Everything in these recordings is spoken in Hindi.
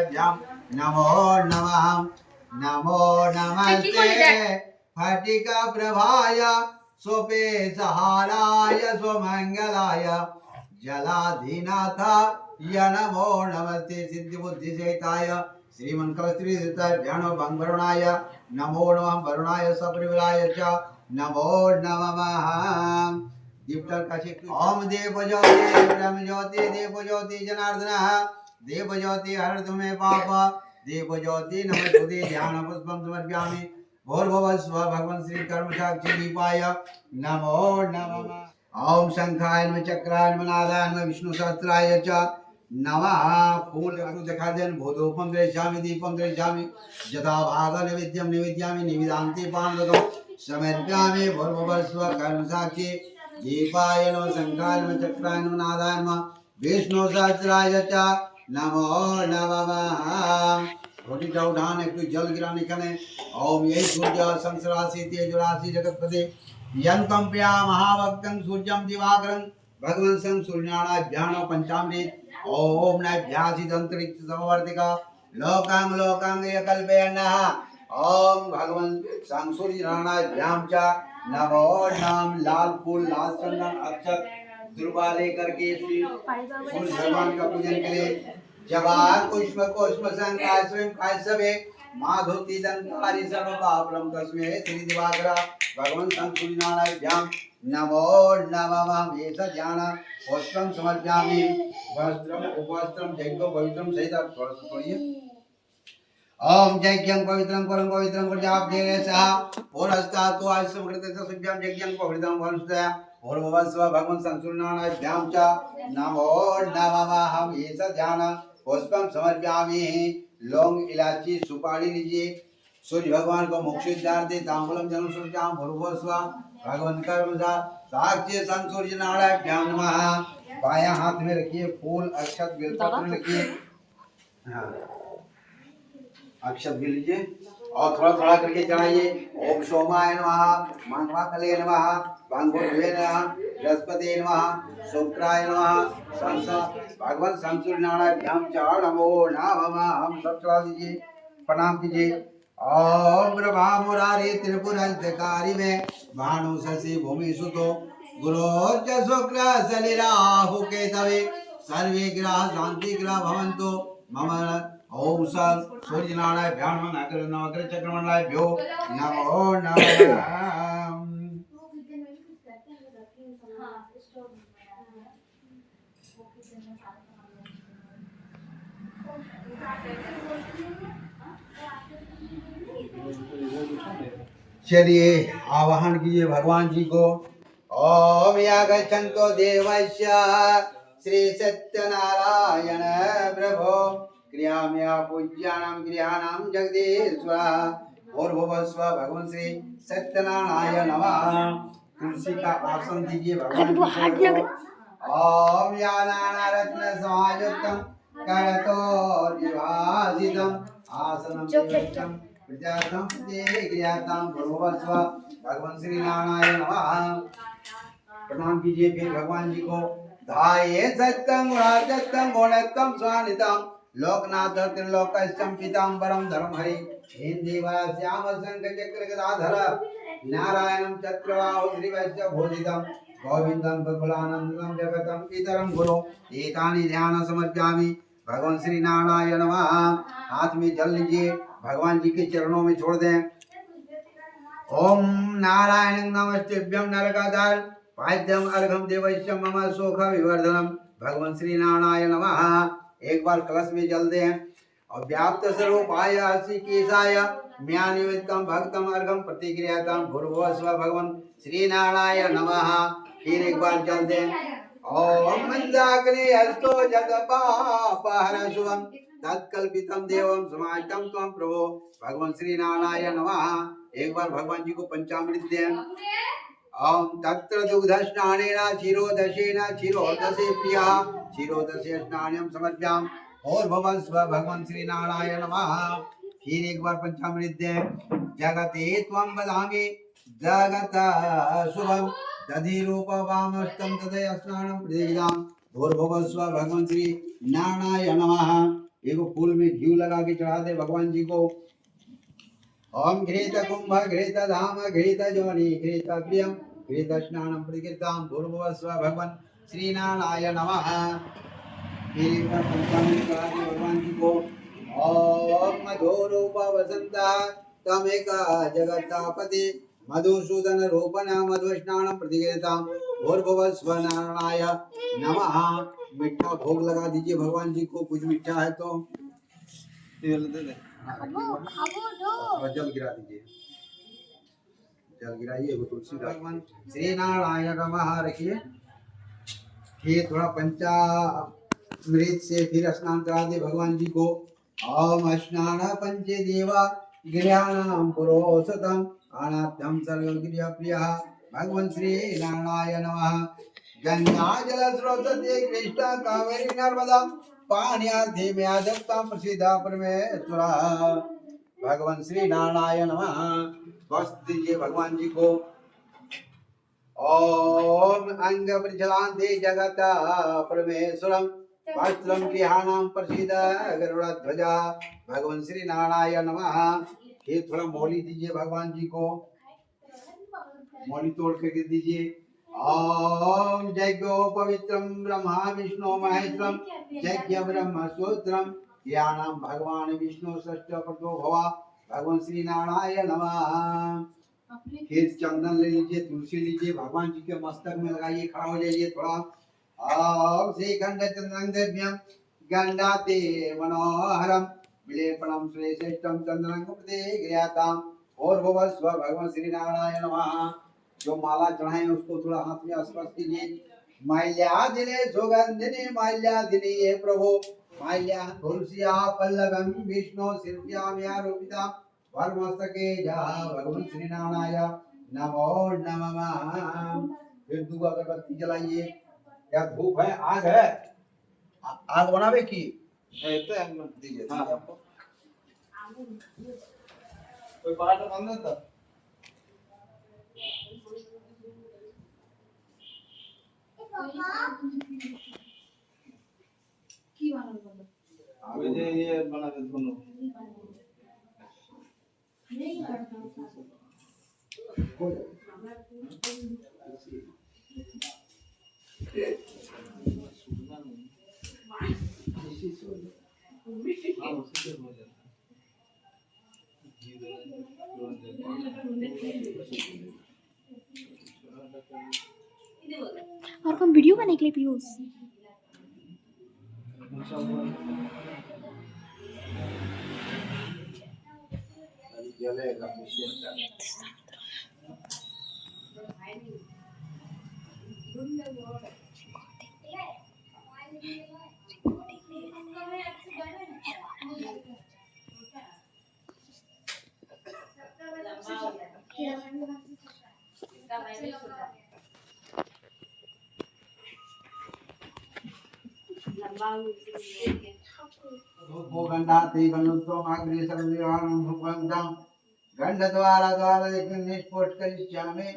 नारायणाभ्यां नमो नमः नमो नमस्ते फटिका प्रभाय सोपे सहाराय स्वमंगलाय जलाधिनाथ नमो नमस्ते सिद्धि बुद्धि सहिताय श्रीमंकलश्री ध्यानो भंगवरुणाय नमो नमः वरुणाय सपरिवाराय च नमो नमः दीप्तर काशी ओम देव ज्योति ब्रह्म ज्योति देव ज्योति जनार्दन देव ज्योति हर तुम्हें पाप देव ज्योति नमस्ते ध्यान पुष्पम समर्पयामि भोर्भुवः स्व भगवान श्री कर्म साक्षी दीपाय नमो नमः ओम शंखाय नमः चक्राय नमः नादाय नमः विष्णु सहस्राय च नमः फूल दिखा देन भूतोपम दृश्यामि दीपम दृश्यामि यथा भाग नैवेद्यम निवेद्यामि निवेदान्ते पानदो समर्पयामि भोर्भुवः स्व कर्म साक्षी दीपाय नमः शंखाय नमः चक्राय नमः नादाय नमः विष्णु सहस्राय च नमो नमः रोटी का उठान एक जल गिराने कने ओम यही सूर्य संसरासी तेज राशि जगतपति यंतम प्रिया महाभक्तं सूर्यं दिवाकरं भगवन् सं सूर्यनारायण पंचामृत ओम नभ्यासि अंतरिक्ष समवर्तिका लोकांग लोकांग यकल्पयन्नः ओम भगवन् सं सूर्यनारायण च नमो नम लाल फूल लाल चंदन अक्षत दुर्वा लेकर के सूर्य भगवान का पूजन करें जवान पुष्प पुष्प संकाय स्वयं काय सबे माधुति दंतारि सर्व पापरम तस्मै श्री दिवाकरा भगवान सूर्य नारायण नमो नमः एष ज्ञान वस्त्रं समर्पयामि वस्त्रम उपवस्त्रम जैको पवित्रम सहित पढ़िए ओम यज्ञं पवित्रं परम पवित्रं प्रजापतेरसा पुरस्तात् तो आश्रम कृतस्य सुभ्यं यज्ञं पवित्रं वंशया भूर्भुवः स्व भगवान सूर्यनारायण च नमो नमः एष ध्यान पुष्पम समर्पयामि लौंग इलायची सुपारी लीजिए सूर्य भगवान को मोक्षदार्थे तांबूलम जन्म सूर्याम भूर्भुवः स्व भगवान का साक्षी सन सूर्य नारायण नमः बायां हाथ में रखिए फूल अक्षत बेलपत्र रखिए अक्षत भी लीजिए और थोड़ा थोड़ा करके चढ़ाइए ओम सोमाय नमः मंगलाकले नमः भंगुर्भे नमः बृहस्पति नमः शुक्राय नमः संस भगवान सूर्य नारायण च नमो नमः हम सब चढ़ा दीजिए प्रणाम कीजिए ओम ब्रह्मा मुरारी त्रिपुरंतकारी में भानु शशि भूमि सुतो गुरु च शुक्र शनि राहु केतवे सर्वे ग्रह शांति ग्रह भवन्तु मम ओम सत् सूर्य नारायण नगर नवग्रह चक्रमंडलाभ्यो नमो नमः चलिए आवाहन कीजिए भगवान जी को ओम यागच्छन्तो देवस्य श्री सत्यनारायण प्रभो क्रियाम्या पूज्यानां गृहाणां जगदीश्वर और भुवस्व भगवान श्री सत्यनारायण नमः तुलसी का आसन दीजिए भगवान जी को ओम यानारत्न समायुक्तं करतो विभाजितं आसनं विशिष्टं प्रजातं देग्यातां भुवस्व भगवान श्री नारायण नमः प्रणाम कीजिए फिर भगवान जी को धाये सत्यं राजत्यं गुणत्यं स्वानितं लोकनाथ त्रिलोकस्यं पीताम्बरं धर्महरि हिंदीवा श्याम शंख चक्र गदाधर नारायणं चक्रवाहु श्रीवैश्य भूषितं गोविंदं बकुलानंदं जगतं पितरं गुरु एतानि ध्यान समर्पयामि भगवान श्री नारायण नमः हाथ में जल लीजिए भगवान जी के चरणों में छोड़ दें ओम नारायण नमस्तेभ्यं नरकाधार पाद्यम अर्घम देवस्य मम सुख विवर्धनम भगवान श्री नारायण नमः एक बार कलश में जल दें और व्याप्त स्वरूपाय केशाय म्यानिवेदितं भक्तम अर्घम प्रतिक्रियातं भूर्भुवः स्व भगवान श्री नारायण नमः फिर एक बार जल दें ओम मंदाग्नि हस्तो जगपापहर शुभम तत्कल्पितं देवं समाहितं त्वं प्रभो भगवान श्री नारायण नमः एक बार भगवान जी को पंचामृत दें ओम तत्र दुग्ध स्नानेन क्षीरोदशेन क्षीरोदशे प्रिया क्षीरोदशे स्नानं समर्पयाम और भगवान स्व भगवान श्री नारायण नमः फिर एक बार पंचामृत दें जगते त्वं वदामि जगत शुभम दधि रूप वामस्तं तदय स्नानं प्रदीयाम भूर्भुवः स्व भगवान श्री नारायण नमः एक फूल में घी लगा के चढ़ा दे भगवान जी को। ओम घृत कुंभ घृत धाम घृत जोनि घृत प्रियम घृत स्नानम प्रतिकृताम भूर्भुवस्व भगवान श्री नारायण नमः। फिर पंचामृत चढ़ा दे भगवान जी को। ओम मधुरूप वसंता तमेका जगत्तापति मधुसूदन रूपण मधुस्नानम प्रतिकृताम भूर्भुवस्व नारायण नमः। मीठा भोग लगा दीजिए भगवान जी को, कुछ मीठा है तो तेल दे दे। थोड़ा जल गिरा दीजिए, जल गिराइए वो तुलसी भगवान श्री नारायण नमः रखिए। फिर थोड़ा पंचामृत से फिर स्नान करा दे भगवान जी को। ओम स्नान पंचे देवा गिरयाणाम पुरोषतम अनाथ्यम सर्वगृह प्रियः भगवान श्री नारायण नमः। गंगा जल स्रोतते कृष्णा कावेरी नर्मदा पाण्यार्थे में आदत्ता प्रसिद्धा परमेश्वरः भगवान श्री नारायण नमः। स्वस्थ दीजिए भगवान जी को। ओम अंग प्रचलान्ते जगत परमेश्वरम वस्त्रम गृहाणाम प्रसिद्ध गरुड़ध्वजा भगवान श्री नारायण नमः। फिर थोड़ा मौली दीजिए भगवान जी को, मौली तोड़ करके दीजिए। ओम यज्ञो पवित्रम ब्रह्मा विष्णु महेश्वरम यज्ञ ब्रह्म सूत्रम ज्ञानम भगवान विष्णु षष्ठ प्रतो भवा भगवान श्री नारायण नमः। फिर चंदन ले लीजिए, तुलसी लीजिए, भगवान जी के मस्तक में लगाइए, खड़ा हो जाइए थोड़ा। ओम श्री गंड चंदन दिव्यम गंडाते मनोहरम विलेपनम श्रेष्ठम चंदनं प्रति गृहताम और भवस्व भगवान श्री नारायण नमः। जो माला चढ़ाए उसको थोड़ा हाथ में स्पर्श कीजिए। माल्यादिने सुगंधिने माल्यादिने हे प्रभु माल्या तुलसिया पल्लवम विष्णु शिल्प्यामि आरोपिता वरमस्तके जा भगवान श्री नारायण नमो नमः। फिर दूध अगरबत्ती जलाइए। क्या धूप है, आग है? आग बनावे की तो आग मत दीजिए। हाँ आपको कोई पराठा बन था की बना ये बना के दोनों नहीं करता और हम वीडियो बनाने के लिए पीयूष गंडाते गंडोत्तम अग्नि सर्वविहारं भुवन्तं गंडद्वारा द्वारा निष्पोट करिष्यामि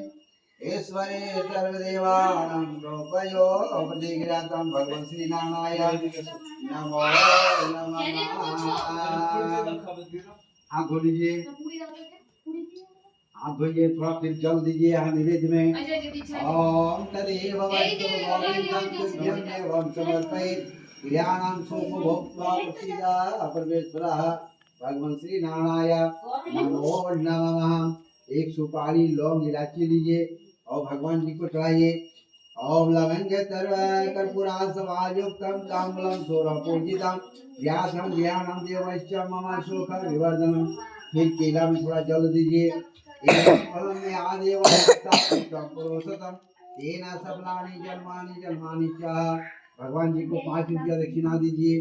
ईश्वरे सर्वदेवानां रूपयो प्रतिगृहतं भगवान श्री नारायण नमो नमः। हाथ धो लीजिए, हाथ धोइए, थोड़ा फिर जल दीजिए यहाँ निवेद्य में। ओम तदेव वस्तु गोविंदं तुभ्यं देवं समर्पयेत् ज्ञानं सुखभोक्त्वा प्रसीदा परमेश्वरः भगवान श्री नारायण नमो नमः। एक सुपारी लौंग इलायची लीजिए और भगवान जी को चढ़ाइए। ओम लवंग कर्पूरासवायुक्तं ताम्बूलं सोरपूजितं व्यासं ज्ञानं देवश्च मम सुख विवर्धनम्। फिर केला में थोड़ा जल दीजिए। फलं में आदेव पुरुषोत्तम तेन सबलानि जन्मानि जन्मानि च। भगवान जी को 5 रुपया दक्षिणा दीजिए।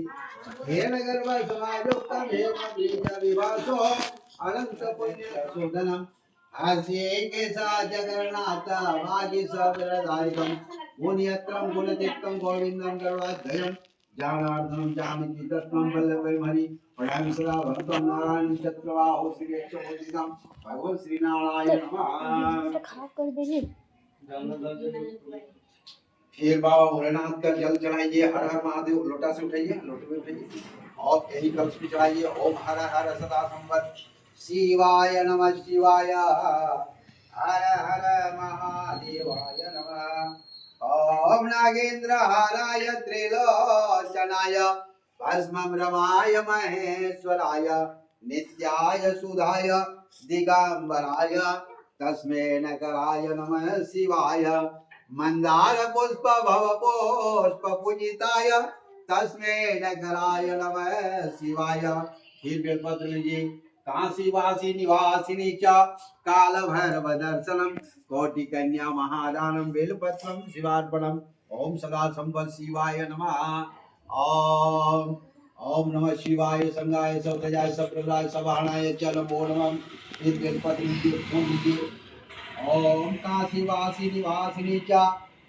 हे नगर समायुक्तम हे बीज विवासो अनंत पुण्य शोधनम हास्ये केसा जगन्नाथ वागी सबरदायकम गुणयत्रम गुणतीर्थम गोविंदम गरुडाध्वजम जानार्दनम जानकी तत्त्वं वल्लभमणि पढ़ामि सदा भक्तं नारायण चक्रवाहो श्रीयक्षोदितं भगवान श्री नारायण नमः। खराब कर देंगे। फिर बाबा भोलेनाथ का जल चढ़ाइए। हर हर महादेव लोटा से उठाइए, लोटे में उठाइए और यही कलश पे चढ़ाइए। ओम हर हर सदा संवत शिवाय नमः शिवाय, हर हर महादेवाय नमः। ओम नागेंद्र हाराय त्रिलोचनाय भस्मं रमाय महेश्वराय नित्याय सुधाय दिगंबराय तस्मै नकराय नमः शिवाय। मंदार पुष्प भव पुष्प पूजिताय तस्मै नकराय नमः शिवाय। फिर बेलपत्र लीजिए। काशी वासी निवासिनी च काल भैरव दर्शनम कोटि कन्या महादानम बेलपत्रम शिवार्पणम। ओम सदा संपद शिवाय नमः। ओम ओम नमः शिवाय संगाय सौतजाय सप्रदाय सवाहनाय च नमो नमः। फिर बेलपत्र लीजिए, फूल लीजिए। ओम काशी वासी निवासिनी च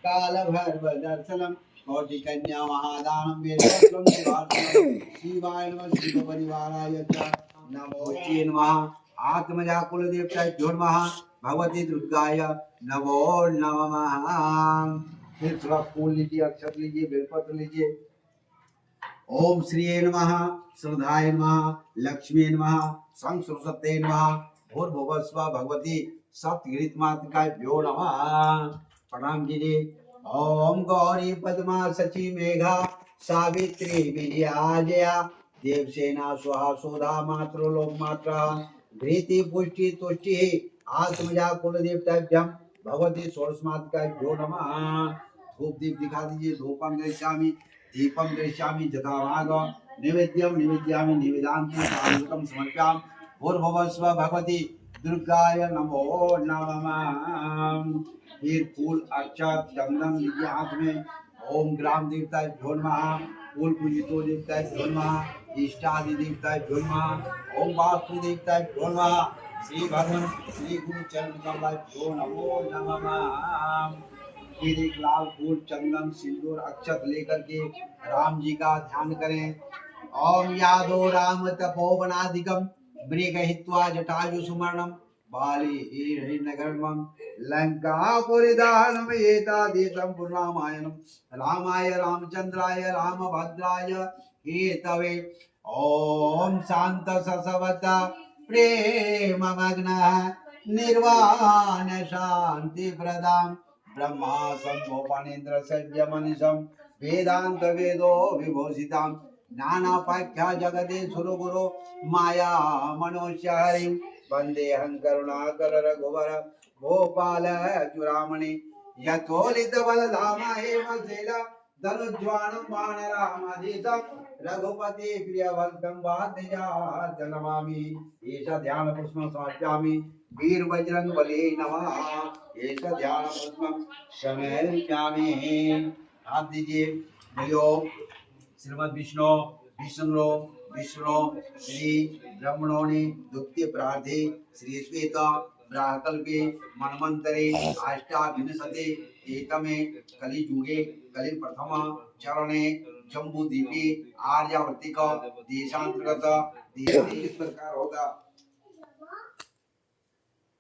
काल भैरव दर्शनम कोटि कन्या महादानम बेलपत्रम शिवार्पणम। शिवाय नमः शिव परिवाराय च नमो चे नमः। आत्मजा कुल देवताभ्यो नमः। भगवती दुर्गाय नमो नमः। फिर थोड़ा फूल लीजिए, अक्षत लीजिए, बेलपत्र लीजिए। ओम श्री नमः, श्रद्धाय नमः, लक्ष्मी नमः, सं सरस्वती नमः, भूर्भुवस्व भगवती सप्तगिरिमातृकाभ्यो नमः। प्रणाम कीजिए। ओम गौरी पद्मा सची मेघा सावित्री विजयाजया देवसेना स्वाहा सोधा मातृलोक मात्रा घृति पुष्टि तुष्टि आत्मजा कुल देवताभ्यम भगवती षोडशमातृकाभ्यो नमः। धूप दीप दिखा दीजिए। धूपम दृश्यामि दीपम दृश्यामि जथाभाग नैवेद्यम निवेद्यामि निवेदान्ति सामूहिकं समर्पयामि। भूर्भुवस्व भगवती दुर्गाय नमो नमः। फिर फूल अक्षत चंदन लीजिए हाथ में। ओम ग्राम देवताभ्यो नमः, फूल पूजितो देवताभ्यो नमः, इष्टादि देवताभ्यो नमः। ओम वास्तु देवताभ्यो नमः, श्री भगवान श्री गुरु चरण कमलाभ्यो नमो नमः। फिर एक लाल फूल चंदन सिंदूर अक्षत लेकर के राम जी का ध्यान करें। ओम यादो राम तपोवनाधिकम मृग हित्वा जटायु सुमरणम बाली नगरम लंकापुरी दहनम एतादेशं पुरामायणम रामाय रामचंद्राय रामभद्राय हेतवे। ओम शांत ससवत प्रेम मग्न निर्वाण शांति प्रदाम ब्रह्मा संभोपानेन्द्र सव्य मनीषम वेदांत वेदो विभूषितां नानापाख्या जगदे सुरु गुरु माया मनोष्य हरिं वंदेहं करुणाकर रघुवर गोपाल चूड़ामणि यथोलित बलधामा एव शैला धनुज्वाणं वानरामधीशं रघुपति प्रियभक्तं वाद्यजा नमामि। ईश ध्यान पुष्पं समर्पयामि। वीर बजरंग बली नमः। ईश ध्यान पुष्पं समर्पयामि। आप दीजिए। बोलियो श्रीमद् विष्णु विष्णु विष्णु श्री ब्रह्मणोनि दुक्ति प्रार्थे श्री श्वेत ब्राह्कल्पे मन्वन्तरे अष्टाविंशति एकमे कलियुगे कलि प्रथम चरणे जम्बूद्वीपे आर्यावर्तिक देशांतर्गत देश किस प्रकार होगा,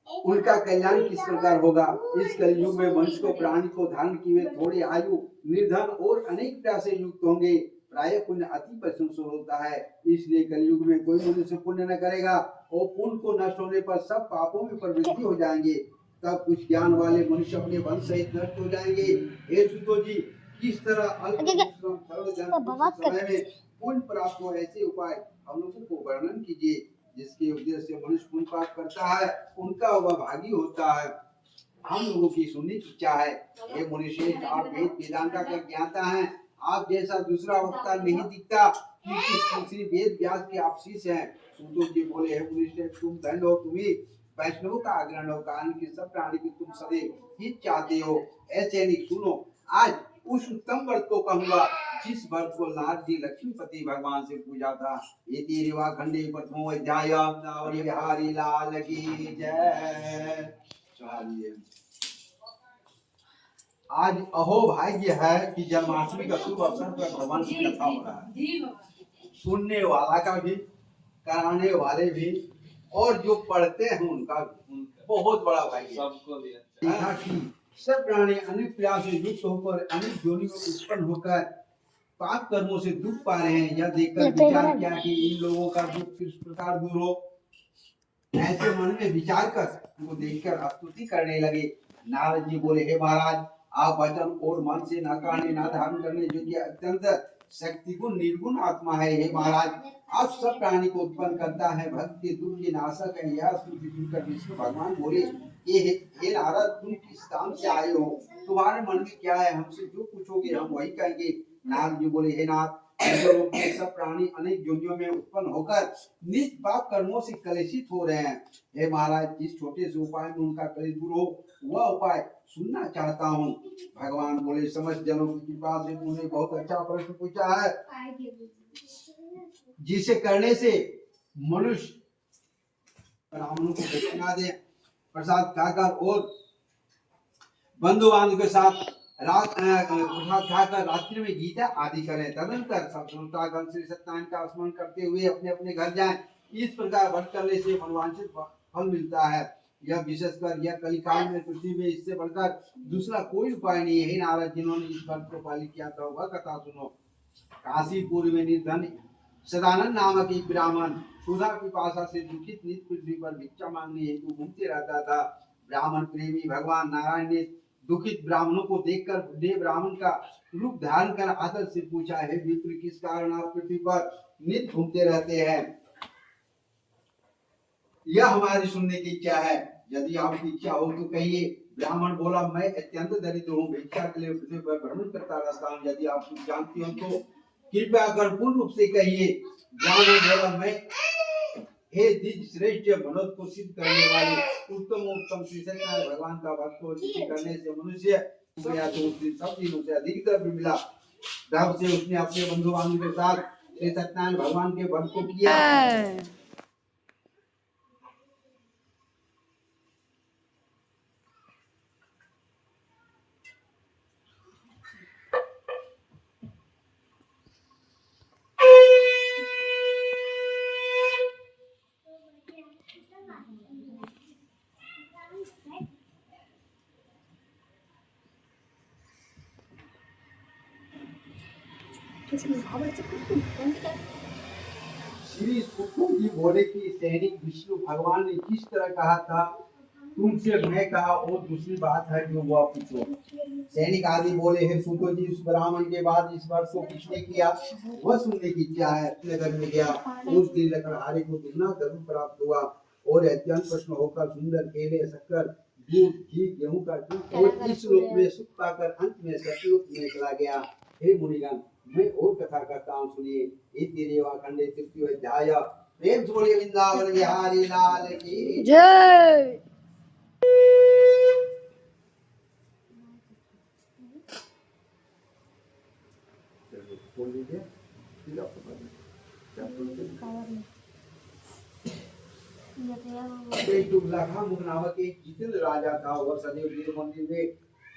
उनका कल्याण किस प्रकार होगा। इस कलयुग में मनुष्य को प्राणी को धारण किए थोड़ी आयु निर्धन और अनेक प्रयास से युक्त होंगे। प्राय पुण्य अति प्रशंसा होता है, इसलिए कलयुग में कोई मनुष्य पुण्य न करेगा और पुण्य को नष्ट होने पर सब पापों में प्रवृत्ति हो जाएंगे। तब कुछ ज्ञान वाले मनुष्य अपने वंश सहित नष्ट हो जाएंगे। हे सुतो जी, किस तरह अल्प समय में पुण्य प्राप्त हो, ऐसे उपाय हम लोगों को वर्णन कीजिए। जिसके उद्देश्य से मनुष्य पुण्य प्राप्त करता है उनका वह भागी होता है। हम लोगों की सुनने की इच्छा है। ये मुनिश्रेष्ठ, आप वेद वेदांता के ज्ञाता हैं। आप जैसा दूसरा वक्ता नहीं दिखता कि श्री वेद व्यास के आप शिष्य हैं। सुतो जी बोले, हे मुनिश्रेष्ठ, तुम धन्य हो, तुम्ही वैष्णव का आग्रहण हो, कारण कि सब प्राणी की तुम सदैव हित चाहते हो। ऐसे नहीं, सुनो, आज उस उत्तम व्रत को कहूंगा जिस व्रत को नारद जी लक्ष्मीपति भगवान से पूजा था। ये तेरवा खंडे प्रथमो अध्याय। बिहारी लाल की जय। चलिए, आज अहोभाग्य है कि जन्माष्टमी का शुभ अवसर पर भगवान की कथा हो रहा है। सुनने वाला का भी, कराने वाले भी, और जो पढ़ते हैं उनका भी बहुत बड़ा भाग्य। सबको देखा कि सब प्राणी अनेक प्रयास से युक्त होकर अनेक योनि में उत्पन्न होकर पाप कर्मों से दुख पा रहे हैं, यह देखकर विचार किया कि इन लोगों का दुख किस प्रकार दूर हो। ऐसे मन में विचार कर उनको देखकर स्तुति करने लगे। नारद जी बोले, हे महाराज, आप वचन और मन से न कहने न धारण करने योग्य अत्यंत शक्ति गुण निर्गुण आत्मा है। हे महाराज, आप सब प्राणी को उत्पन्न करता है, भक्त के दुख के नाशक है। यह स्तुति सुनकर विष्णु भगवान बोले, हे नारद, तुम किस काम से आए हो? तुम्हारे मन में क्या है? हमसे जो पूछोगे हम वही कहेंगे। नारद जी बोले, हे नाथ, लोक के सब प्राणी अनेक योनियों में उत्पन्न होकर निज पाप कर्मों से कलुषित हो रहे हैं। हे महाराज, जिस छोटे से उपाय में उनका कलेश दूर हो, वह उपाय सुनना चाहता हूँ। भगवान बोले, समस्त जनों की कृपा से तुमने बहुत अच्छा प्रश्न पूछा है, जिसे करने से मनुष्य ब्राह्मणों को दक्षिणा दे, प्रसाद खाकर और बंधु बांधव के साथ प्रसाद खाकर रात्रि में गीता आदि करें। तदनंतर सब श्रोतागण श्री सत्यनारायण का स्मरण करते हुए अपने अपने घर जाएं। इस प्रकार व्रत करने से मनोवांछित फल मिलता है। यह विशेषकर यह कलिकाल में पृथ्वी में इससे बढ़कर दूसरा कोई उपाय नहीं है। नारद, जिन्होंने इस व्रत को पालित किया था वह कथा सुनो। काशीपुर में निर्धन सदानंद नामक एक ब्राह्मण सुधा की पाशा से दुखित नित्य पृथ्वी पर भिक्षा मांगने हेतु घूमते रहता था। ब्राह्मण प्रेमी भगवान नारायण ने दुखित ब्राह्मणों को देखकर बूढ़े ब्राह्मण का रूप धारण कर आदर से पूछा, हे विप्र, किस कारण आप पृथ्वी पर नित्य घूमते रहते हैं? यह हमारी सुनने की इच्छा है। यदि आपकी इच्छा हो तो कहिए। ब्राह्मण बोला, मैं अत्यंत दरिद्र हूँ, भिक्षा के लिए पृथ्वी पर भ्रमण करता रहता हूँ। यदि आप कुछ जानती हो तो कृपया कर पूर्ण रूप से कहिए। ब्राह्मण बोला, मैं हे द्विज श्रेष्ठ, मनोरथ को सिद्ध करने वाले उत्तम श्री सत्यनारायण भगवान का भक्त को करने से मनुष्य गया तो उस दिन सब दिनों से अधिक द्रव्य मिला। तब से उसने अपने बंधु बांधव के साथ श्री सत्यनारायण भगवान के भक्त को किया। श्री सुखदेव जी बोले कि सैनिक, विष्णु भगवान ने किस तरह कहा था तुमसे मैं कहा और दूसरी बात है जो वह पूछो। सैनिक आदि बोले, हे सुखदेव जी, उस ब्राह्मण के बाद इस वर्ष को किसने किया वह सुनने की इच्छा है। अपने घर में गया, उस दिन लकड़हारे को दुगना धर्म प्राप्त हुआ और अत्यंत प्रश्न होकर सुंदर केले, शक्कर, दूध, घी, गेहूं का दूध और इस रूप में सुख पाकर अंत में सतयुग में चला गया। हे मुनिगण, मैं और कथा करता हूँ, सुनिए। इति रेवाखंडे तृतीय अध्याय। प्रेम से बोलिए वृंदावन बिहारी लाल की जय। नामक एक जितेंद्र राजा था। वह सदैव वीर मंदिर में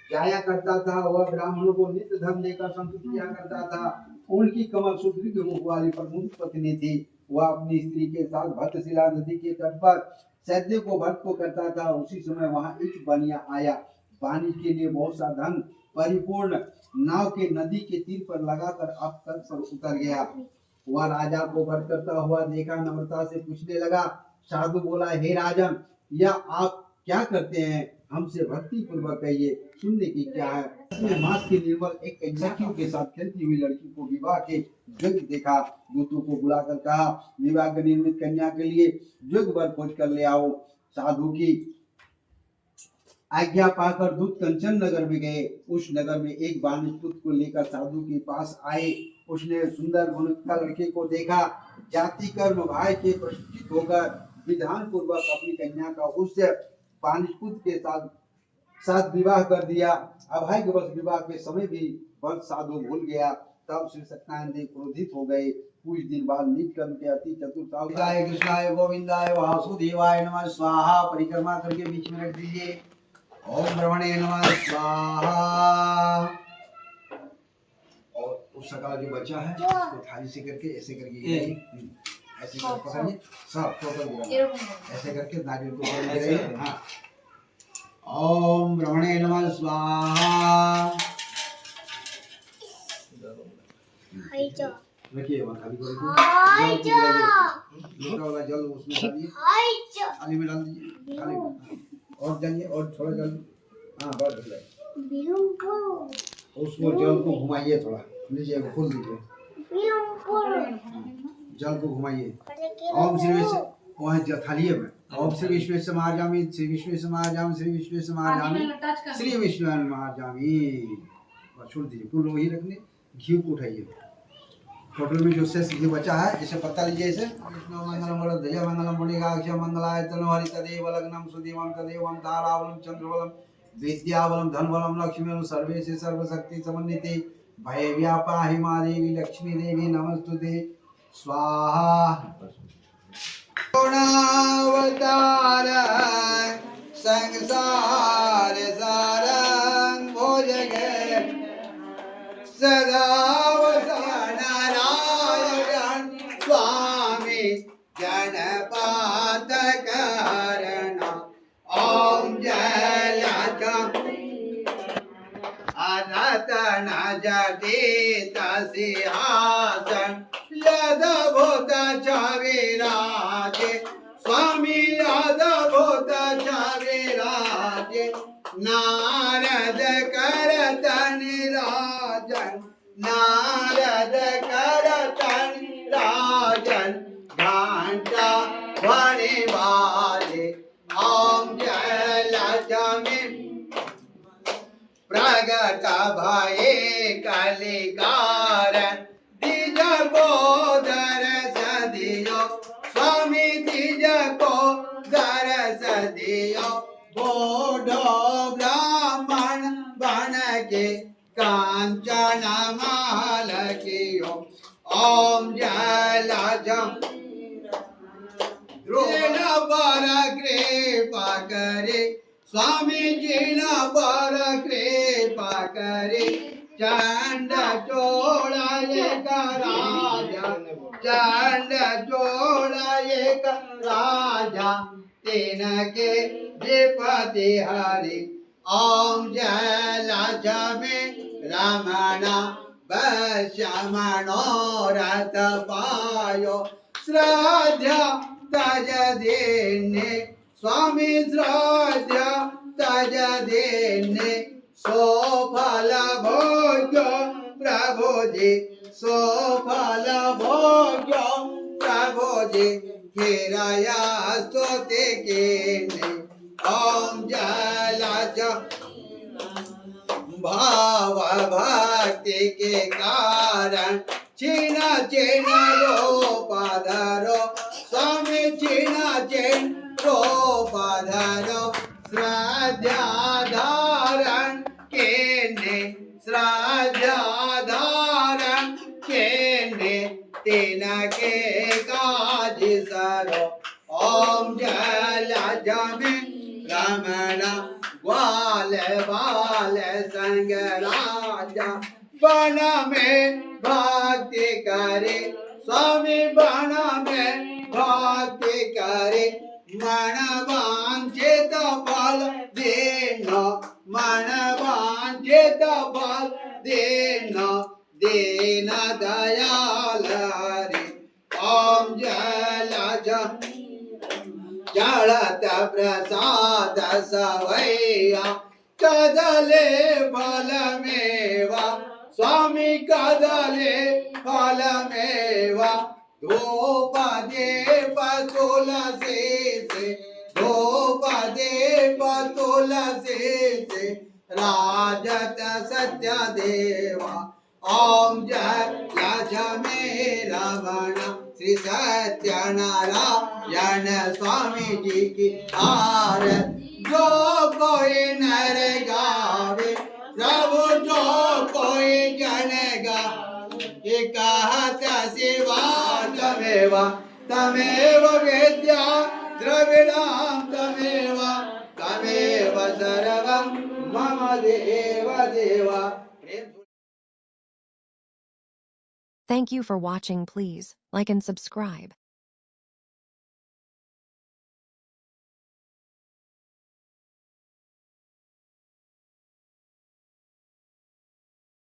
जाया करता था। वह ब्राह्मणों को नित्य धन देकर संतुष्ट किया करता था। उनकी कमल सुदृढ़ मुख वाली प्रमुख पत्नी थी। वह अपनी स्त्री के साथ भक्तशिला नदी के तट पर सैद्य को भक्त को करता था। उसी समय वहां एक बनिया आया। पानी के लिए बहुत सा धन परिपूर्ण नाव के नदी के तीर पर लगाकर अब तट पर उतर गया। वह राजा को भक्त करता हुआ देखा, नम्रता से पूछने लगा। साधु बोला, हे राजन, यह आप क्या करते हैं? हमसे भक्ति पूर्वक कहिए, सुनने की क्या है। उसने मास की निर्मल एक कन्या के साथ खेलती हुई लड़की को विवाह के योग्य देखा। दूतों को बुलाकर कहा, विवाह के निर्मित कन्या के लिए योग्य वर खोज कर ले आओ। साधु की आज्ञा पाकर दूत कंचन नगर में गए। उस नगर में एक वाणिज पुत्र को लेकर साधु के पास आए। उसने सुंदर गुणवत्ता लड़के को देखा। जाति कर्म भाई के प्रशिक्षित होकर विधान पूर्वक अपनी कन्या का उस वाणिज पुत्र के साथ विवाह कर दिया। अभाग्यवश विवाह के समय भी वह साधु भूल गया। तब श्री सत्यनारायण देव क्रोधित हो गए। कुछ दिन बाद निज कर्म के अति चतुर साधु कृष्णाय गोविंदाय वासुदेवाय नमः स्वाहा परिक्रमा करके बीच में रख दीजिए। ओम ब्रह्मणे नमः स्वाहा। और उस सका जो बचा है उसको थाली से करके ऐसे करके ऐसे कर पकड़िए, सब टोटल ऐसे करके नारियल को पकड़िए। हाँ, ओम ब्रह्मणे नमः स्वाहा। रखिए वहाँ थाली को रखिए। जल को मिलाइए, लोटा वाला जल उसमें डालिए, थाली में डाल दीजिए, थाली में। और डालिए और थोड़ा जल, हाँ बस उसको जल को घुमाइए थोड़ा, लीजिए खोल दीजिए, जल को घुमाइए। ओम श्री विष्णु, वहाँ थाली में ओम श्री विष्णु समार्जामि, श्री विष्णु समार्जामि, श्री विष्णु समार्जामि, श्री विष्णु समार्जामि। बस छोड़ दीजिए, फूल वही रखने, घी को उठाइए। होटल में जो शेष घी बचा है, जैसे पत्ता लीजिए इसे। विष्णु मंगलम वरदया मंगलम पुण्यकाक्ष मंगलाय तनोहरि तदेव लग्नम सुदीवम तदेवम तारावलम चंद्रवलम विद्यावलम धनवलम लक्ष्मीवलम सर्वेशे सर्वशक्ति समन्विते भय व्यापाहि मा देवी लक्ष्मी देवी नमस्तुते स्वाहा। गुणावतार संसार सारं भोजगे सदा नारायण स्वामी जनपात करण ओम जय अनतन जटित सिंहासन यदभूत विराजे स्वामी यदभूत विराजे नारद करतन राजन नारद करतन राजन घंटा ध्वनि बाजे ओम जय लक्ष्मी प्रगट भये कलिकार द्विज को दरस दियो स्वामी द्विज को दरस दियो बोधो ब्राह्मण बन के कांचन माल कियो ओम जय लक्ष्मी द्रोण पर कृपा करे स्वामी जी न पर कृपा करे चंड चोड़ा एक राजा चंड चोड़ा एक राजा तीन के द्विपति हरि ओम जय लक्ष्मी रमण वश्य मनोरथ पायो श्रद्धा तज देने स्वामी श्रद्धा तज देने सोफल भोग्य प्रभु जी सोफल भोग्य प्रभु जी किराया स्तुति केने ओम जय भाव भक्ति के कारण छिन छिन रूप धरो स्वामी छिन छिन रूप धरो श्रद्धा धारण केने श्रद्धा धारण केने तीन के काज सरो ओम जय लक्ष्मी रमण ग्वाल बाल संग राजा बन में भक्ति करे स्वामी बन में भक्ति करे मन वांछित फल देना मन वांछित फल देना देना दयाल हरि ओम जय लक्ष्मी चढ़त प्रसाद सवैया कदले फल मेवा स्वामी कदले फल मेवा धूप दीप तुलसी से धूप दीप तुलसी से राजत सत्य देवा ओम जय लक्ष्मी रमण श्री सत्यनारायण स्वामी जी की आरती जो कोई नर गावे प्रभु जो कोई जन गावे कहत शिवा तमेव तमेव वेद्या द्रविणां तमेव तमेव सर्वं मम देव देव। Thank you for watching. Please like and subscribe.